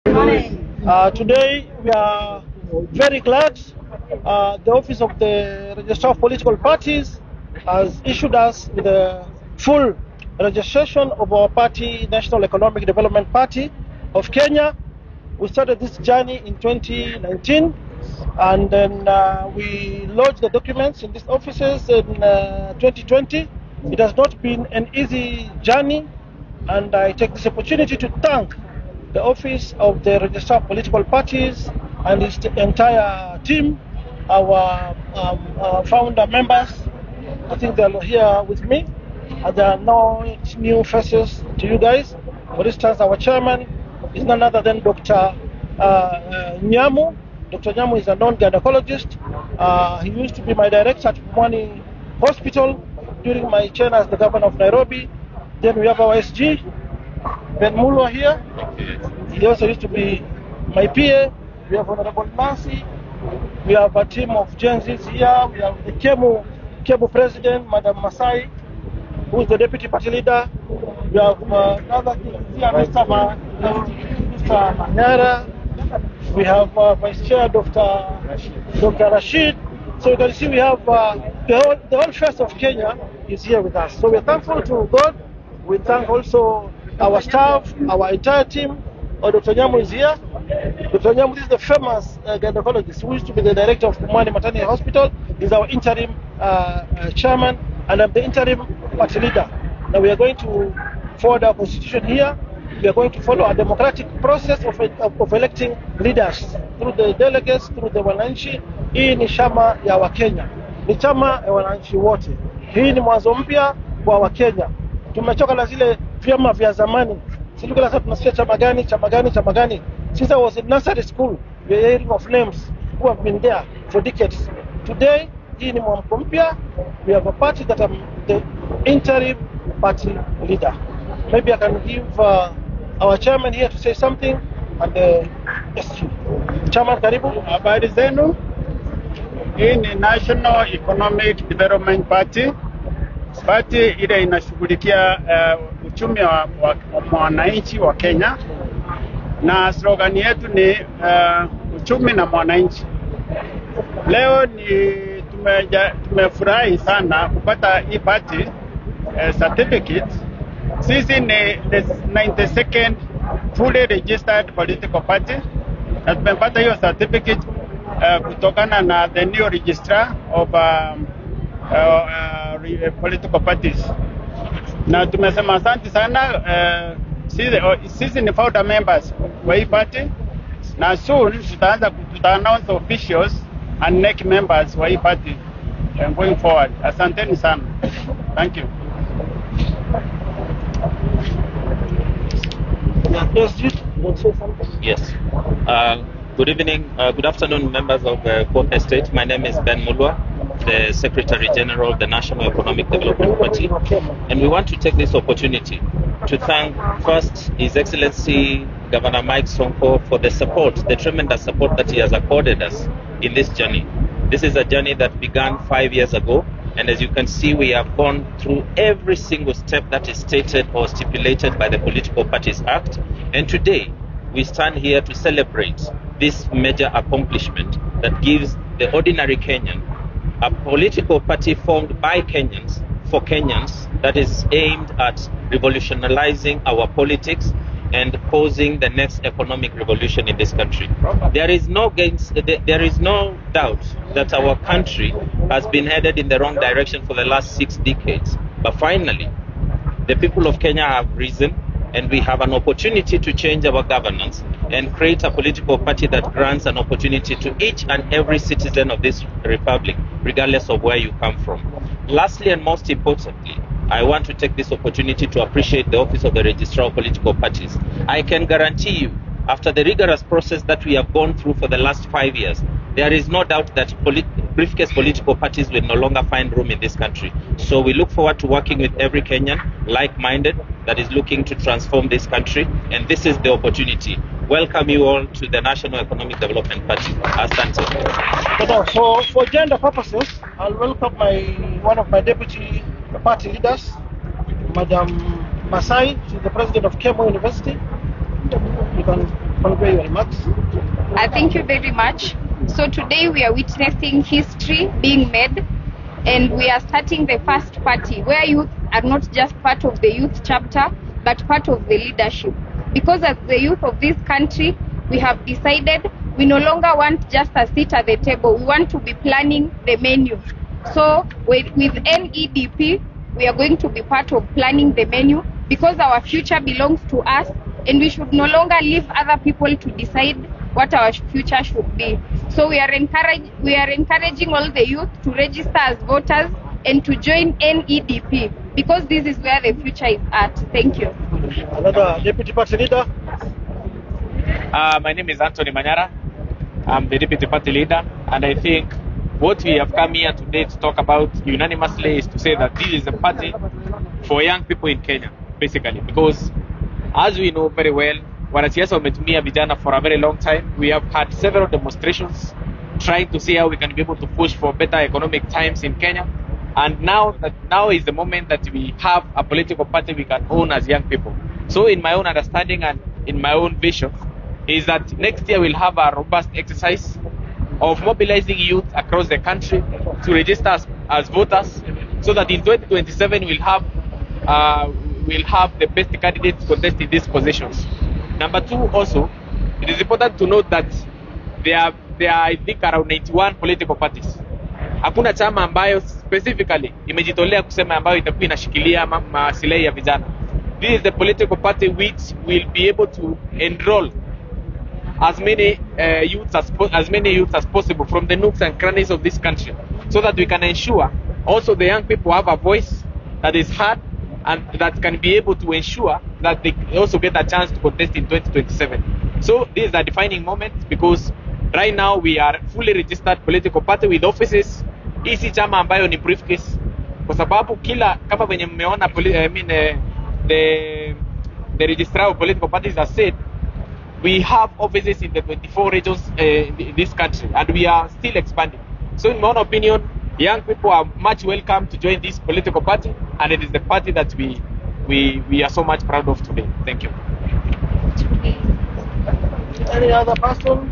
Today we are very glad the Office of the Registrar of Political Parties has issued us with a full registration of our party, National Economic Development Party of Kenya. We started this journey in 2019, and then we lodged the documents in these offices in 2020. It has not been an easy journey, and I take this opportunity to thank the Office of the Registrar of Political Parties and its entire team, our founder members. I think they're here with me, and there are no new faces to you guys. For instance, our chairman is none other than Dr. Nyamu. Dr. Nyamu is a non-gynecologist. He used to be my director at Pumwani Hospital during my tenure as the governor of Nairobi. Then we have our SG, Ben Mulwa here. He also used to be my PA. We have Honorable Nancy. We have a team of Gen Zs here. We have the Kemu president, Madam Masai, who is the deputy party leader. We have another here, Mr. Manyara. We have Vice Chair Dr. Rashid. So you can see we have the whole face of Kenya is here with us. So we are thankful to God. We thank also our staff, our entire team. Dr. Nyamu is here. Dr. Nyamu is the famous gynecologist who used to be the director of Pumwani Maternity Hospital. He's our interim chairman, and I'm the interim party leader. Now we are going to forward our constitution here. We are going to follow a democratic process of electing leaders through the delegates, through the wananchi. Hii ni chama ya Wakenya, ni chama ya wananchi wote. Hii ni mwanzo mpya kwa Wakenya. Tumechoka na zile vyama vya zamani. Sisi kila saa tunasikia chama gani. Since I was in nursery school, we are hearing of names who have been there for decades. Today, hii ni mwamko mpya. We have a party that I'm the interim party leader. Maybe I can give our chairman here to say something, and the SG. Chairman, karibu. Habari zenu. Hii ni National Economic Development Party. Party ile inashughulikia uchumi wa mwananchi wa Kenya, na slogan yetu ni uchumi na mwananchi. Leo tumefurahi sana kupata hii party certificate. Sisi ni the 92nd fully registered political party, na tumepata hiyo certificate kutokana na the new registrar of political parties. Na tumesema asante sana. Sisi ni founder members wa hii party, na soon tuta announce officials and NEC members wa hii party going forward. Asanteni sana. Thank you. Yes. Good evening, good afternoon, members of Port Estate. My name is Ben Mulwa, the Secretary General of the National Economic Development Party, and we want to take this opportunity to thank first His Excellency Governor Mike Sonko for the support, the tremendous support that he has accorded us in this journey. This is a journey that began 5 years ago, and as you can see, we have gone through every single step that is stated or stipulated by the Political Parties Act, and today we stand here to celebrate this major accomplishment that gives the ordinary Kenyan a political party formed by Kenyans for Kenyans that is aimed at revolutionizing our politics and posing the next economic revolution in this country. There is no doubt that our country has been headed in the wrong direction for the last 6 decades. But finally, the people of Kenya have risen, and we have an opportunity to change our governance and create a political party that grants an opportunity to each and every citizen of this republic, regardless of where you come from. Lastly, and most importantly, I want to take this opportunity to appreciate the Office of the Registrar of Political Parties. I can guarantee you, after the rigorous process that we have gone through for the last 5 years, there is no doubt that briefcase political parties will no longer find room in this country. So we look forward to working with every Kenyan, like-minded, that is looking to transform this country, and this is the opportunity. Welcome you all to the National Economic Development Party. Asante. For gender purposes, I'll welcome one of my deputy party leaders, Madam Masai. She's the president of Kemu University. You can convey your remarks. Thank you very much. So today we are witnessing history being made, and we are starting the first party where youth are not just part of the youth chapter, but part of the leadership. Because as the youth of this country, we have decided we no longer want just a seat at the table. We want to be planning the menu. So with NEDP, we are going to be part of planning the menu because our future belongs to us, and we should no longer leave other people to decide what our future should be. So we are encouraging all the youth to register as voters and to join NEDP because this is where the future is at. Thank you. Another deputy party leader. My name is Anthony Manyara. I'm the deputy party leader, and I think what we have come here today to talk about unanimously is to say that this is a party for young people in Kenya, basically, because as we know very well, wanasiasa wametumia vijana for a very long time. We have had several demonstrations trying to see how we can be able to push for better economic times in Kenya, and now is the moment that we have a political party we can own as young people. So in my own understanding and in my own vision is that next year we'll have a robust exercise of mobilizing youth across the country to register as voters, so that in 2027 we'll have the best candidates contesting these positions. Number two, also, it is important to note that there are I think around 91 political parties. Hakuna chama ambayo specifically imejitolea kusema ambayo itakuwa inashikilia maslahi ya vijana. This is the political party which will be able to enroll as many youths as possible from the nooks and crannies of this country, so that we can ensure also the young people have a voice that is heard and that can be able to ensure that they also get a chance to contest in 2027. So this is a defining moment because right now we are fully registered political party with offices. Isi chama ambayo ni briefcase, kwa sababu kama venye mmeona the registrar of political parties has said, we have offices in the 24 regions in this country, and we are still expanding. So in my own opinion, young people are much welcome to join this political party, and it is the party that we are so much proud of today. Thank you. Any other person?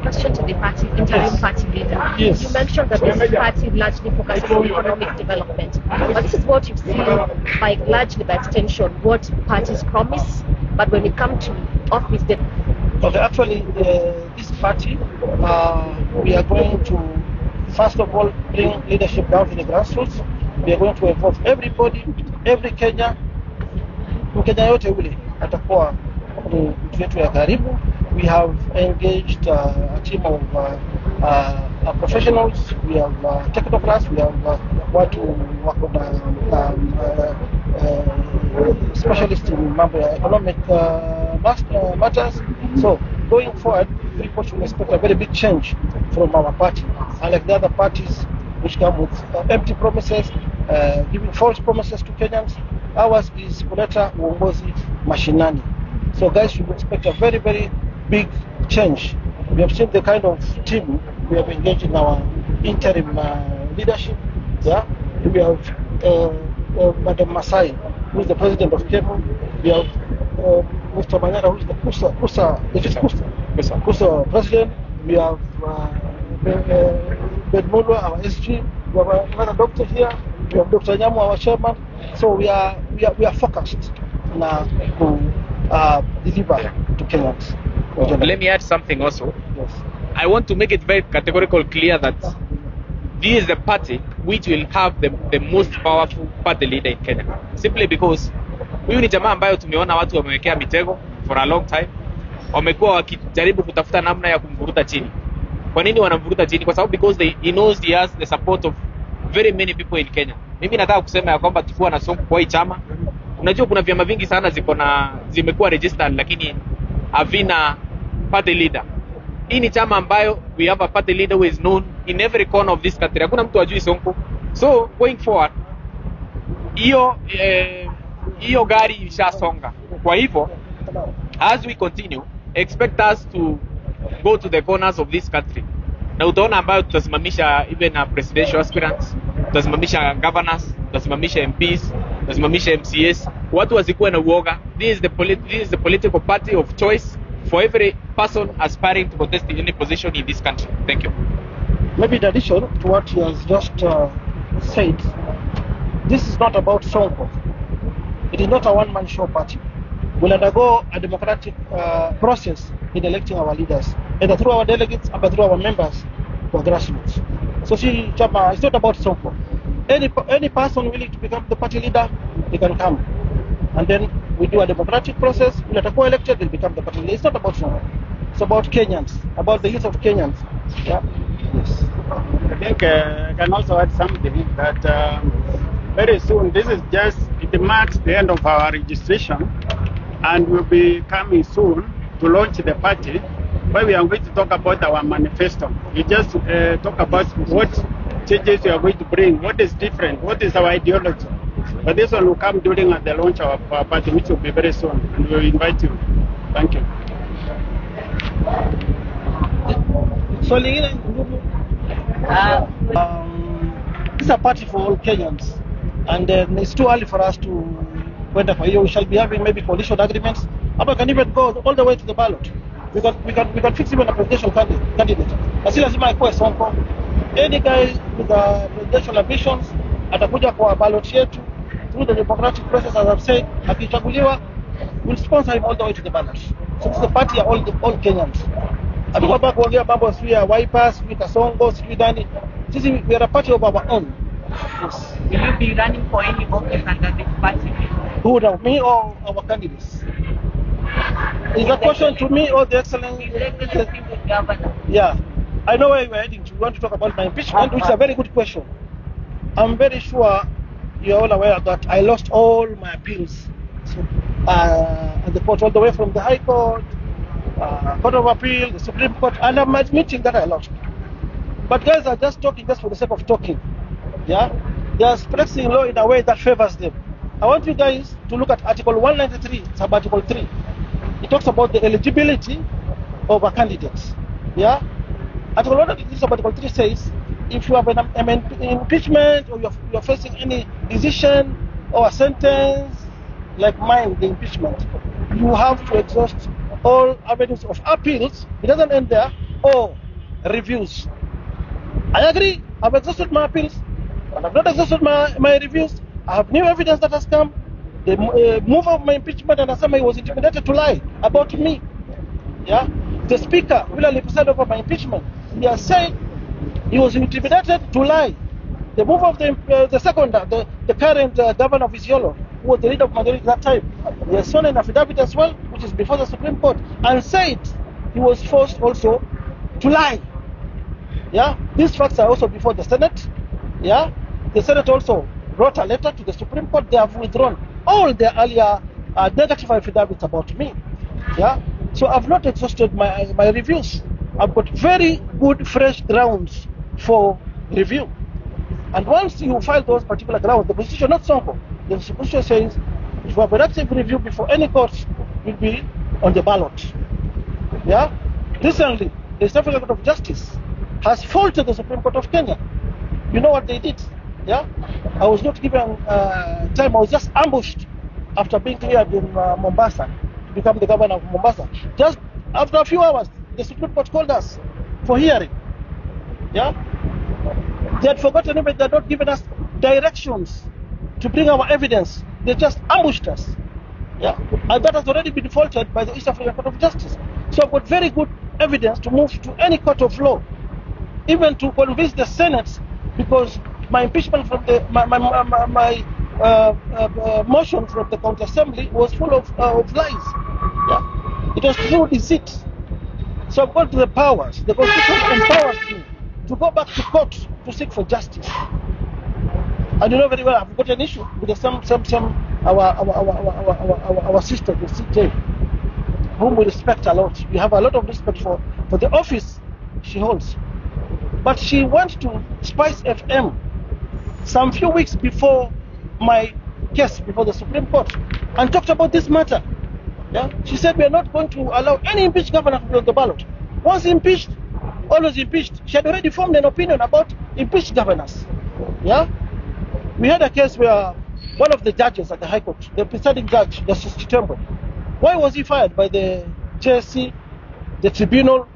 Question to the party, interim party leader. Yes. You mentioned that this party largely focuses on economic development. But this is what you've seen largely by extension, what parties promise, but when it comes to office, they... Okay, actually, this party, we are going to, first of all, bring leadership down to the grassroots. We are going to involve everybody, every Kenya, Mkenya yote ule atakuwa mtu wetu ya karibu. We have engaged a team of professionals. We have technocrats. We have watu wako na specialists in mambo ya economic matters. So going forward, people should expect a very big change from our party, unlike the other parties which come with empty promises, giving false promises to Kenyans. Ours is kuleta uongozi mashinani. So guys should expect a very, very big change. We have seen the kind of team we have engaged in our interim leadership. Yeah, we have Madam Masai, who is the president of Kemu. We have Mr. Manyara, who is the KUSA president. We have Ben Mulwa, our SG. We have another doctor here. We have Dr. Nyamu, our chairman. So we are focused now to deliver to Kenyans. Let me add something also. Yes. I want to make it very categorical clear that this is the party which will have the most powerful party leader in Kenya. Simply because huyu ni jamaa ambayo tumeona watu wamewekea mitego for a long time. Wamekuwa wakijaribu kutafuta namna ya kumvuruta chini. Kwa nini wanamvuruta chini? Kwa sababu because he knows he has the support of very many people in Kenya. Mimi nataka kusema ya kwamba tukiwa na Sonko kwa hii chama, unajua kuna vyama vingi sana zimekuwa registered lakini havina party leader. Hii ni chama ambayo we have a party leader who is known in every corner of this country. Hakuna mtu ajui Sonko. So going forward, hiyo gari ishasonga. Kwa hivyo, as we continue, expect us to go to the corners of this country. Na utaona ambayo tutasimamisha even presidential aspirants, tutasimamisha governors, tutasimamisha MPs, tutasimamisha MCAs. Watu wasikuwe na uoga. This is the political party of choice for every person aspiring to contest in any position in this country. Thank you. Maybe in addition to what he has just said, this is not about Sonko. It is not a one-man show party. We'll undergo a democratic process in electing our leaders, either through our delegates or through our members who are grassroots. So see, Chama, it's not about Sonko. Any person willing to become the party leader, they can come. And then we do a democratic process. When they are elected, they'll become the party leader. It's not about Sonko. It's about Kenyans, about the youth of Kenyans. Yeah. Yes. I think I can also add something that very soon, it marks the end of our registration, and we'll be coming soon to launch the party, where we are going to talk about our manifesto. We just talk about what changes we are going to bring, what is different, what is our ideology. But this one will come during the launch of our party, which will be very soon, and we will invite you. Thank you. So, it's a party for all Kenyans, and it's too early for us to wait for you. We shall be having maybe coalition agreements, but we can even go all the way to the ballot. We can fix even a presidential candidate. As soon as my Sonko, any guy with presidential ambitions, atakuja kwa ballot yetu through the democratic process, as I've said, akichaguliwa, we'll sponsor him all the way to the ballot. So this is the party of all Kenyans. Hatuko kuongea mambo sio ya Wipers, sio Kasongo, sio Dani. Sisi we are a party of our own. Yes. Will you be running for any office under this party? Who now, me or our candidates? Is that question to me or the excellent? Yeah. I know where we're heading to. We want to talk about my impeachment, which is a very good question. I'm very sure you're all aware that I lost all my appeals at the court, all the way from the High Court, Court of Appeal, the Supreme Court, and I'm admitting that I lost. But guys are just talking just for the sake of talking. Yeah? They are expressing law in a way that favors them. I want you guys to look at Article 193, sub-Article 3. It talks about the eligibility of a candidate. Yeah? Article 193, sub-Article 3 says, if you have an impeachment or you're facing any decision or a sentence like mine, the impeachment, you have to exhaust all avenues of appeals. It doesn't end there, or reviews. I agree, I've exhausted my appeals, but I've not exhausted my reviews. I have new evidence that has come. The move of my impeachment, and somebody was intimidated to lie about me. Yeah, the speaker will preside over my impeachment. He has said he was intimidated to lie. The move of the second, the current governor of Isiolo, who was the leader of majority at that time, he has sworn an affidavit as well, which is before the Supreme Court, and said he was forced also to lie. Yeah, these facts are also before the Senate. Yeah, the Senate also wrote a letter to the Supreme Court. They have withdrawn all their earlier negative affidavits about me. Yeah, so I've not exhausted my reviews. I've got very good fresh grounds for review. And once you file those particular grounds, the position, not Sonko, the position says if you have an active review before any court will be on the ballot. Yeah, recently the East African Court of Justice has faulted the Supreme Court of Kenya. You know what they did? Yeah, I was not given time. I was just ambushed after being cleared in Mombasa to become the governor of Mombasa. Just after a few hours, the Supreme Court called us for hearing. Yeah, they had forgotten even they had not given us directions to bring our evidence. They just ambushed us. Yeah, and that has already been faulted by the East African Court of Justice. So I've got very good evidence to move to any court of law, even to convince the Senate, because my impeachment from my motion from the county assembly was full of lies. Yeah, it was through deceit. So I've got the powers. The Constitution empowers me to go back to court to seek for justice. And you know very well, I've got an issue with our sister, the CJ, whom we respect a lot. We have a lot of respect for the office she holds. But she went to Spice FM some few weeks before my case before the Supreme Court and talked about this matter. Yeah? She said we are not going to allow any impeached governor to be on the ballot. Once impeached, always impeached. She had already formed an opinion about impeached governors. Yeah? We had a case where one of the judges at the High Court, the presiding judge, Justice Chitembo, why was he fired by the JSC, the Tribunal,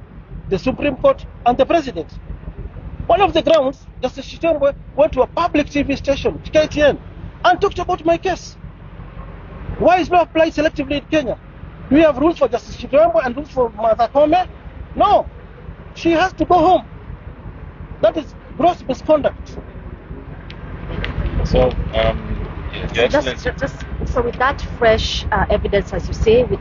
the Supreme Court, and the President? One of the grounds, Justice Chitembo went to a public TV station, KTN, and talked about my case. Why is law applied selectively in Kenya? Do we have rules for Justice Chitembo and rules for Martha Koome? No. She has to go home. That is gross misconduct. So, so with that fresh evidence, as you say, with